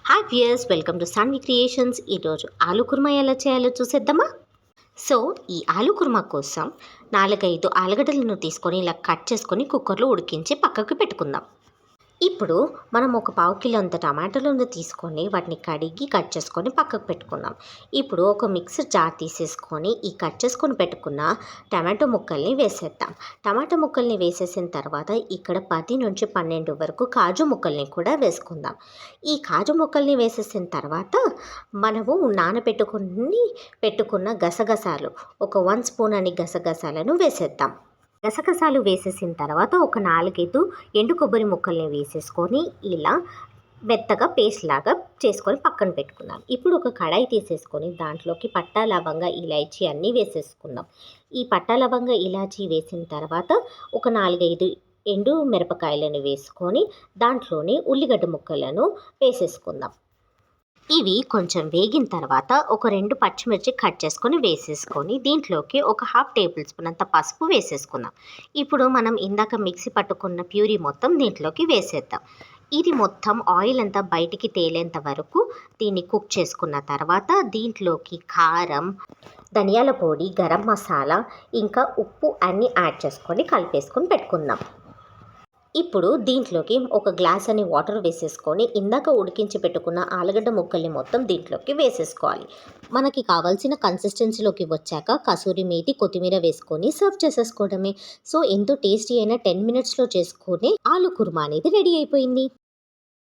Hi viewers, welcome to Saanvi creations. ఈరోజు ఆలు కుర్మా ఎలా చేయాలో చూసేద్దామా. సో ఈ ఆలు కుర్మా కోసం 4-5 ఆలుగడ్డలను తీసుకొని ఇలా కట్ చేసుకొని కుక్కర్లో ఉడికించి పక్కకు పెట్టుకుందాం. ఇప్పుడు మనం ఒక పావు కిలో అంత టమాటాలను తీసుకొని వాటిని కడిగి కట్ చేసుకొని పక్కకు పెట్టుకుందాం. ఇప్పుడు ఒక మిక్సర్ జార్ తీసేసుకొని ఈ కట్ చేసుకొని పెట్టుకున్న టమాటో ముక్కల్ని వేసేద్దాం. టమాటో ముక్కల్ని వేసేసిన తర్వాత ఇక్కడ 10 నుంచి 12 వరకు కాజు ముక్కల్ని కూడా వేసుకుందాం. ఈ కాజు ముక్కల్ని వేసేసిన తర్వాత మనము పెట్టుకున్న గసగసాలు ఒక 1 స్పూన్ అని గసగసాలను వేసేద్దాం. గసగసాలు వేసేసిన తర్వాత ఒక 4-5 ఎండు కొబ్బరి ముక్కల్ని వేసేసుకొని ఇలా మెత్తగా పేస్ట్ లాగా చేసుకొని పక్కన పెట్టుకుందాం. ఇప్పుడు ఒక కడాయి తీసేసుకొని దాంట్లోకి పట్టా లవంగ ఇలాచీ అన్నీ వేసేసుకుందాం. ఈ పట్టా లవంగ ఇలాచీ వేసిన తర్వాత ఒక 4-5 ఎండు మిరపకాయలను వేసుకొని దాంట్లోనే ఉల్లిగడ్డ ముక్కలను వేసేసుకుందాం. ఇవి కొంచెం వేగిన తర్వాత ఒక 2 పచ్చిమిర్చి కట్ చేసుకొని వేసేసుకొని దీంట్లోకి ఒక 1/2 టేబుల్ స్పూన్ అంత పసుపు వేసేసుకుందాం. ఇప్పుడు మనం ఇందాక మిక్సీ పట్టుకున్న ప్యూరీ మొత్తం దీంట్లోకి వేసేద్దాం. ఇది మొత్తం ఆయిల్ అంతా బయటికి తేలేంత వరకు దీన్ని కుక్ చేసుకున్న తర్వాత దీంట్లోకి కారం, ధనియాల పొడి, గరం మసాలా ఇంకా ఉప్పు అన్నీ యాడ్ చేసుకొని కలిపేసుకొని పెట్టుకుందాం. ఇప్పుడు దీంట్లోకి ఒక గ్లాస్ అని వాటర్ వేసేసుకొని ఇందాక ఉడికించి పెట్టుకున్న ఆలుగడ్డ ముక్కల్ని మొత్తం దీంట్లోకి వేసేసుకోవాలి. మనకి కావాల్సిన కన్సిస్టెన్సీలోకి వచ్చాక కసూరి మేతి, కొత్తిమీర వేసుకొని సర్వ్ చేసేసుకోవడమే. సో ఎంతో టేస్టీ అయిన 10 మినిట్స్లో చేసుకునే ఆలు కుర్మా అనేది రెడీ అయిపోయింది.